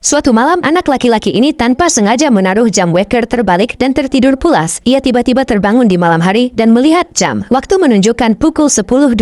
Suatu malam, anak laki-laki ini tanpa sengaja menaruh jam weker terbalik dan tertidur pulas. Ia tiba-tiba terbangun di malam hari dan melihat jam. Waktu menunjukkan pukul 10.20.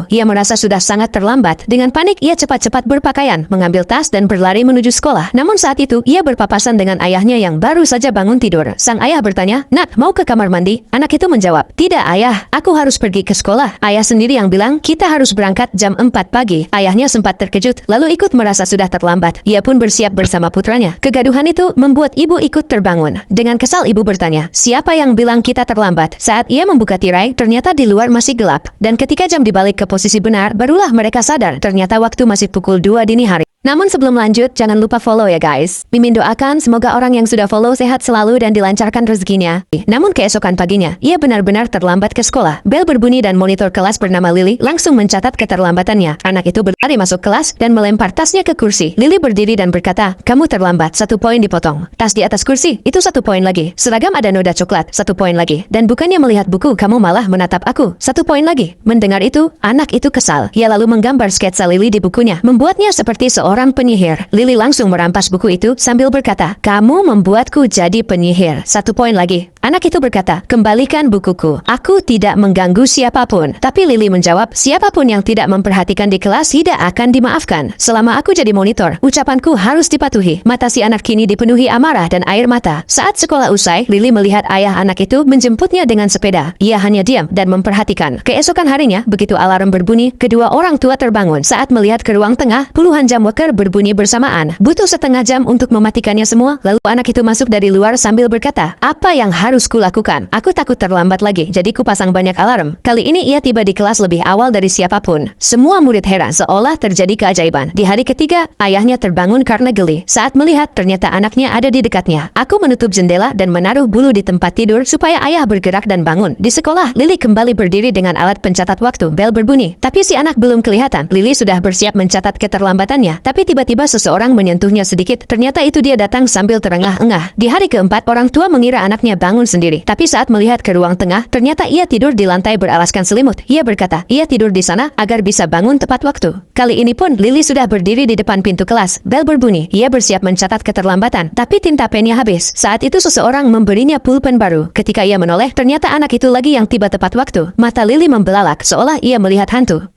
Ia merasa sudah sangat terlambat. Dengan panik, ia cepat-cepat berpakaian, mengambil tas dan berlari menuju sekolah. Namun saat itu, ia berpapasan dengan ayahnya yang baru saja bangun tidur. Sang ayah bertanya, "Nak, mau ke kamar mandi?" Anak itu menjawab, "Tidak, ayah. Aku harus pergi ke sekolah." Ayah sendiri yang bilang, "Kita harus berangkat jam 4 pagi." Ayahnya sempat terkejut, lalu ikut merasa sudah terlambat. Ia pun bersiap bersama putranya. Kegaduhan itu membuat ibu ikut terbangun. Dengan kesal ibu bertanya, "Siapa yang bilang kita terlambat?" Saat ia membuka tirai, ternyata di luar masih gelap. Dan ketika jam dibalik ke posisi benar, barulah mereka sadar ternyata waktu masih pukul 2 dini hari. Namun sebelum lanjut, jangan lupa follow ya guys. Mimin doakan semoga orang yang sudah follow sehat selalu dan dilancarkan rezekinya. Namun keesokan paginya, ia benar-benar terlambat ke sekolah. Bel berbunyi dan monitor kelas bernama Lily langsung mencatat keterlambatannya. Anak itu berlari masuk kelas dan melempar tasnya ke kursi. Lily berdiri dan berkata, "Kamu terlambat, 1 poin dipotong." Tas di atas kursi, itu 1 poin lagi. Seragam ada noda coklat, 1 poin lagi. Dan bukannya melihat buku, kamu malah menatap aku, 1 poin lagi. Mendengar itu, anak itu kesal. Ia lalu menggambar sketsa Lily di bukunya, membuatnya seperti seorang penyihir. Lily langsung merampas buku itu sambil berkata, "Kamu membuatku jadi penyihir, 1 poin lagi." Anak itu berkata, "Kembalikan bukuku. Aku tidak mengganggu siapapun." Tapi Lily menjawab, "Siapapun yang tidak memperhatikan di kelas tidak akan dimaafkan. Selama aku jadi monitor, ucapanku harus dipatuhi." Mata si anak kini dipenuhi amarah dan air mata. Saat sekolah usai, Lily melihat ayah anak itu menjemputnya dengan sepeda. Ia hanya diam dan memperhatikan. Keesokan harinya, begitu alarm berbunyi, kedua orang tua terbangun. Saat melihat ke ruang tengah, puluhan jam weker berbunyi bersamaan. Butuh setengah jam untuk mematikannya semua. Lalu anak itu masuk dari luar sambil berkata, "Apa yang harus kulakukan? Aku takut terlambat lagi, jadi kupasang banyak alarm." Kali ini ia tiba di kelas lebih awal dari siapapun. Semua murid heran seolah terjadi keajaiban. Di hari ketiga, ayahnya terbangun karena geli saat melihat ternyata anaknya ada di dekatnya. "Aku menutup jendela dan menaruh bulu di tempat tidur supaya ayah bergerak dan bangun." Di sekolah, Lily kembali berdiri dengan alat pencatat waktu. Bel berbunyi, tapi si anak belum kelihatan. Lily sudah bersiap mencatat keterlambatannya, tapi tiba-tiba seseorang menyentuhnya sedikit. Ternyata itu dia datang sambil terengah-engah. Di hari keempat, orang tua mengira anaknya bangun sendiri. Tapi saat melihat ke ruang tengah, ternyata ia tidur di lantai beralaskan selimut. Ia berkata, ia tidur di sana agar bisa bangun tepat waktu. Kali ini pun, Lily sudah berdiri di depan pintu kelas. Bel berbunyi. Ia bersiap mencatat keterlambatan, tapi tinta pennya habis. Saat itu seseorang memberinya pulpen baru. Ketika ia menoleh, ternyata anak itu lagi yang tiba tepat waktu. Mata Lily membelalak, seolah ia melihat hantu.